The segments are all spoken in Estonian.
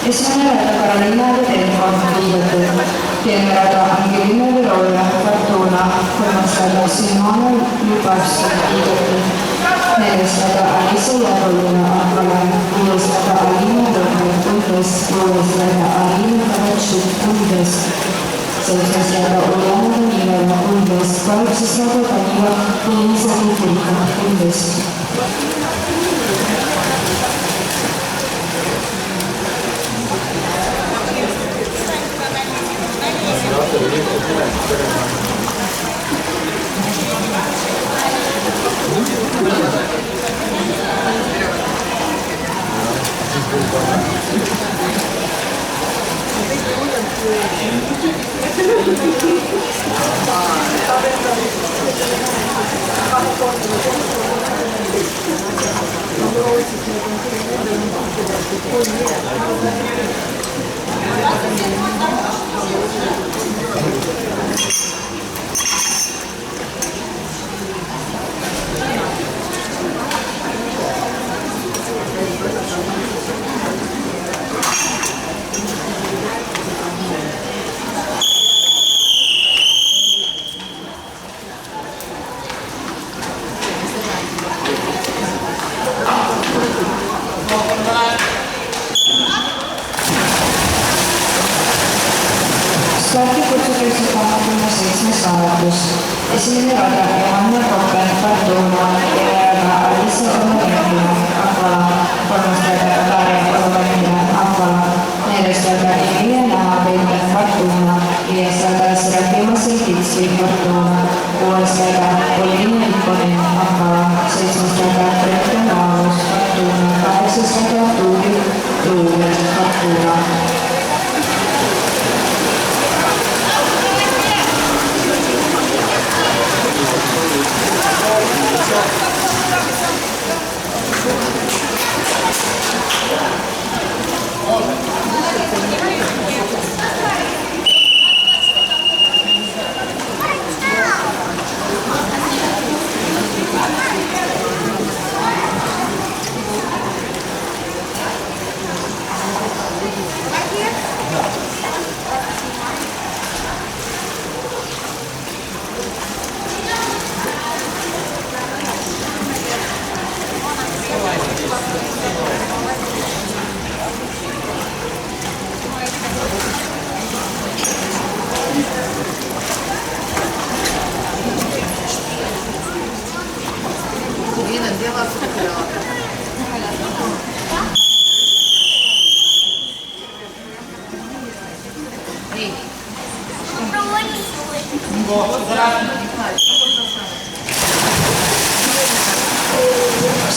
Esimene rada Carolina de Telefon liidetud, teine rada Angelina Verola Fortuna, kolmas rada Simone Lubavski liidetud, neljas rada Alisa Järulina Akvale, viies rada Alina Lõhne Kuldes, kuues rada Alina Kavatšuk Kuldes, seitsmes rada Uljana Danilova Kuldes, kaheksas rada Danila Liisa Kulturika Kuldes. Starti kutsutakse 27. saavutus. Esimene rada Johanna Koppen Fortuna, teine rada Alisa Olavendina Akvala, kolmas rada Darja Olavendina Akvala, neljas rada Emilia Naabelne Fortuna, viies rada Serafima Selkitski Fortuna, kuues rada Polina Ikonen Akvala, seitsmes rada Grete Naavus Fortuna, kaheksas rada Tuuli Truuvel Fortuna.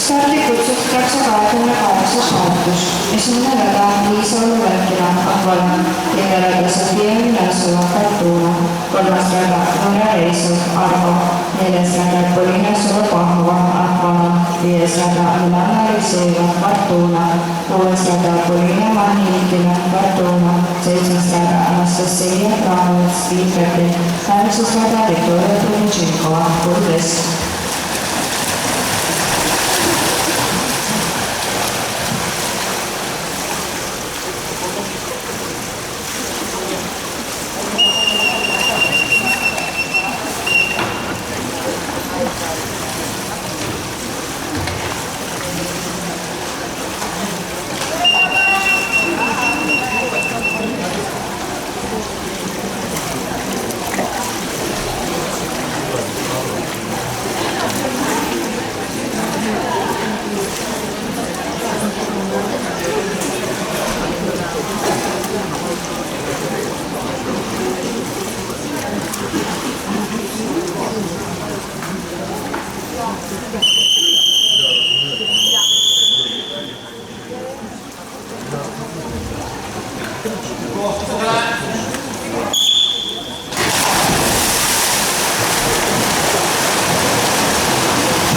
Starti kutsutakse 28. saavutus. Esimene rada Liisa Olavendina Akvala, teine rada Sofia Milasova Fortuna, kolmas rada Nora Reisov Arvo, neljas rada Polina Soropahova Akvala, viies rada Milana Aleksejeva Fortuna, kuues rada Polina Mahnilikina Fortuna, seitsmes rada Anastasia Kramovets Liitrati, kaheksas rada Viktoria Trunitšinkova Kuldes.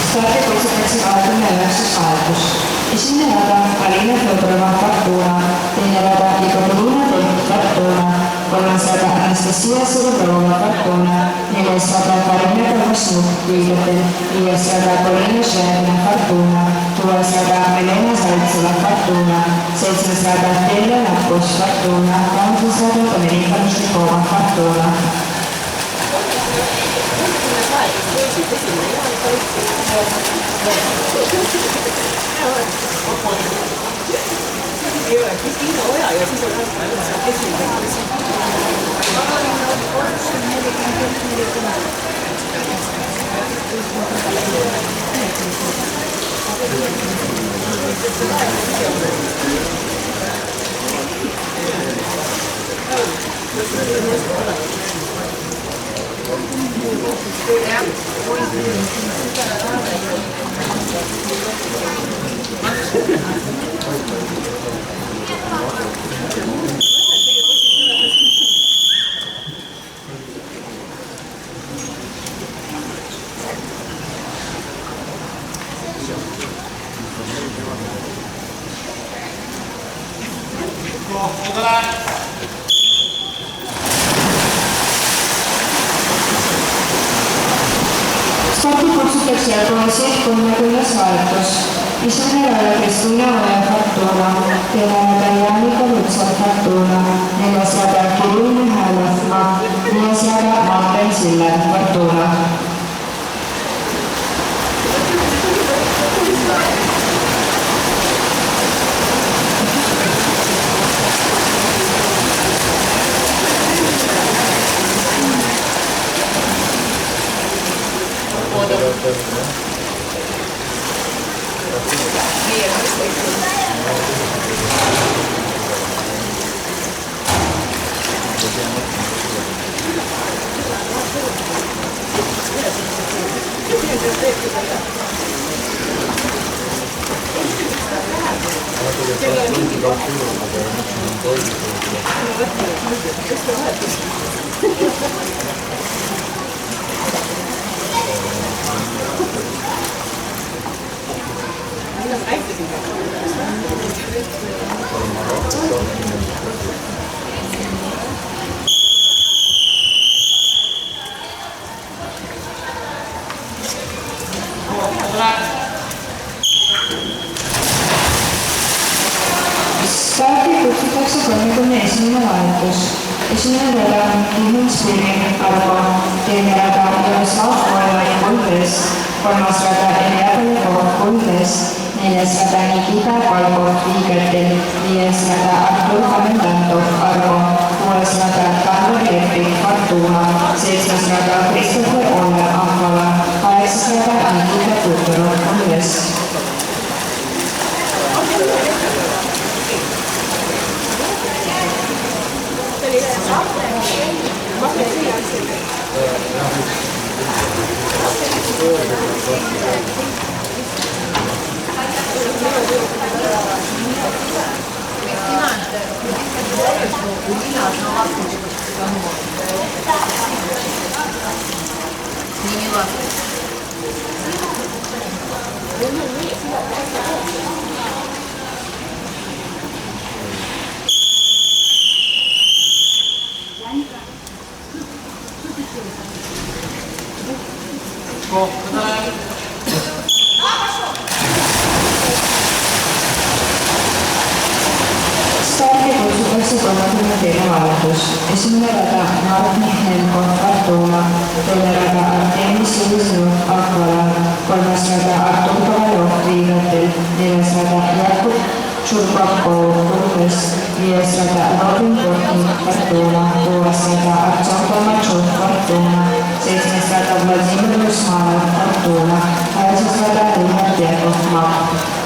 Starti kutsutakse 29. saavutus. Esimene rada Alina Fjodorova Fortuna, teine rada Igorina Fortuna, kolmas rada Anastasia Sobobrova Fortuna, neljas rada Karina Kavasnuk Liidetel, viies rada Polina Šerna Fortuna, 6. rada Helena Saltsala Fortuna, 7. rada Delia Lappos Fortuna, 8. rada Domenica Luščíková Fortuna. Starti kutsutakse poesid 30. hääletus. Esimene rada Kristiina Oja Fortuna, teine rada Jaanika Lutsar Fortuna, 4. rada Kirill Mihhailov, 5. rada Martin Siller Fortuna. Starti kutsutakse 31. hääletus. Esimene rada Kimon Spilling Arvo, teine rada Jaroslav Oja Kuldes, 3. rada Elia Polekov Kuldes, 4. rada Nikita Palkov Viigetil, 5. rada Artur Komendantov Arvo, 6. rada Tander Lepik Fortuna, 7. rada Christopher Oller Ahvala, 8. rada Nikita Tutorov Kuldes. Starti kutsutakse 32. hääletus. Esimene rada Mart Mihhailko Fortuna, teine rada Artemi Siliznov Akvala, 3. rada Artur Kovaljov Viigetil, 4. rada Jakub Tšurkakov Kuldes, 5. rada Robin Bortnik Fortuna, 6. rada Artsam Tomatšov Fortuna, 7. rada Vladimir Usmanov Fortuna, 8. rada Richard Jakov Mapp.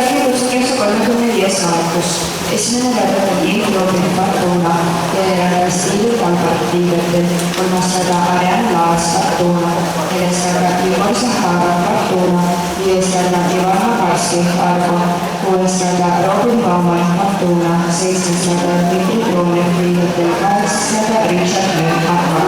Kutsutakse 35 saatus. Esimene rada Ethioopia Fortuna, teine rada Steve Talbot Tiibetil, kolmas rada Ariane Laas Fortuna, neljas rada Igor Sahara Fortuna, viies rada Ivana Karski Argo, kuues rada Robin Baumann Fortuna, seitsmes rada Dmitri Kroonjev Tiibetil, kaheksas rada Richard Möön Argo.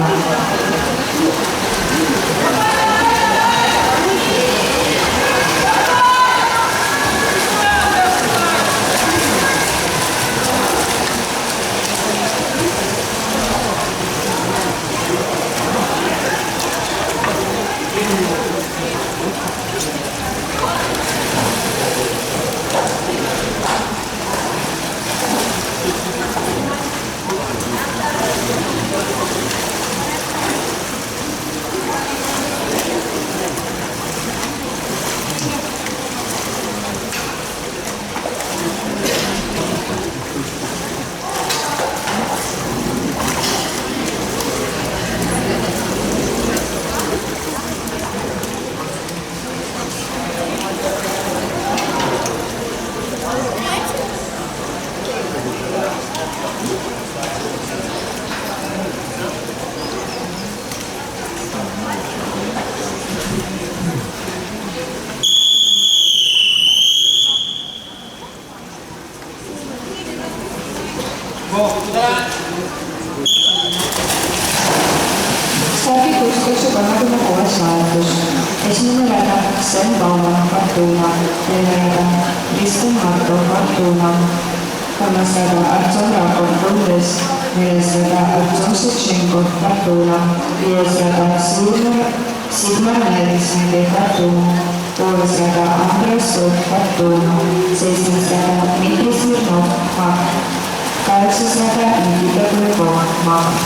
Starti kutsutakse 36 saatus. Esimene rada Sven Baumann Fortuna, teine rada Kristen Marto Fortuna, kolmas rada Artson Rakov Kundes, neljas rada Artson Ševtšenko Fortuna, viies rada Sigmar Nelismägi Fortuna, kuues rada Andres Sott Fortuna, seitsmes rada Dmitri Smirnov Mart, kaheksas rada Nikita Kulikov Mart.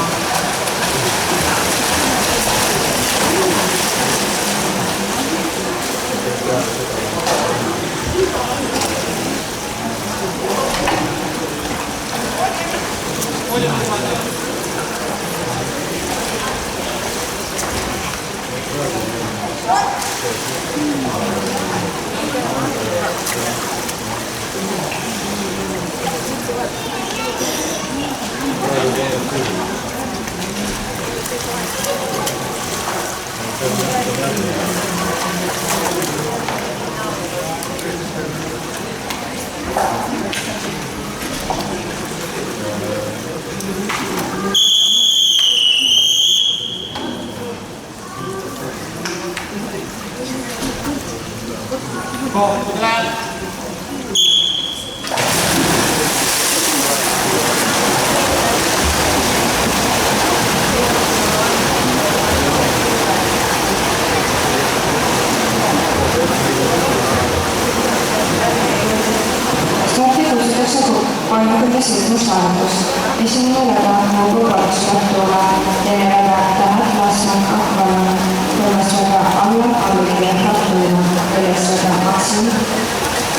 Esimene rada Nõukogu Fortuna, teine rada Tähed Lasnak Akvalan, kolmas rada Allan Allikja Fortuna, neljas rada Maksim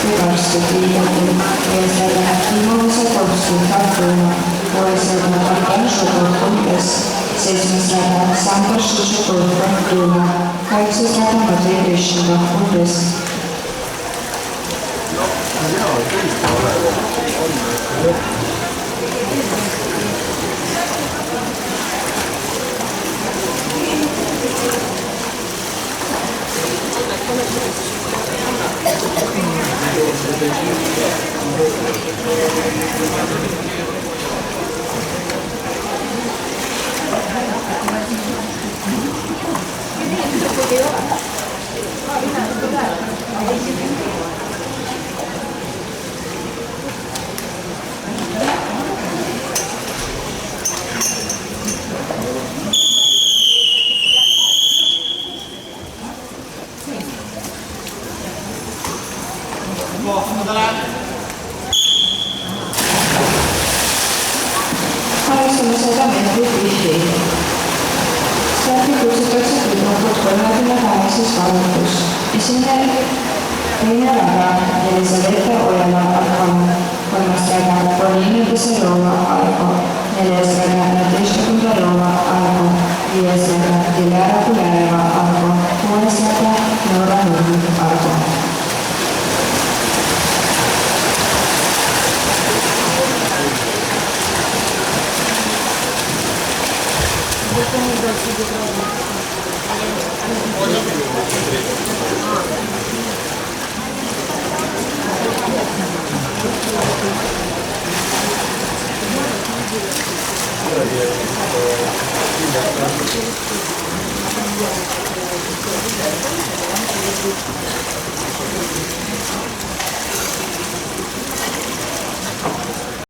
Kübarski Tiibetil, viies rada Timo Zakovski Fortuna, kuues rada Arkan Šukov Kundes, seitsmes rada Sandor Šišukov Fortuna, kaheksas rada Matei Krishnikov Kundes. Alustame 100 meetrit vihti. Starti kutsutakse tüdrukud 38 kaalutus. Esimene teine rada Elisabetta Ojala Argo, kolmas rada Polina Pisarova Argo, neljas rada Nadežda Kundarova Argo, viies rada Dilara Kulereva Argo, kuues rada Nora Nurmi Argo.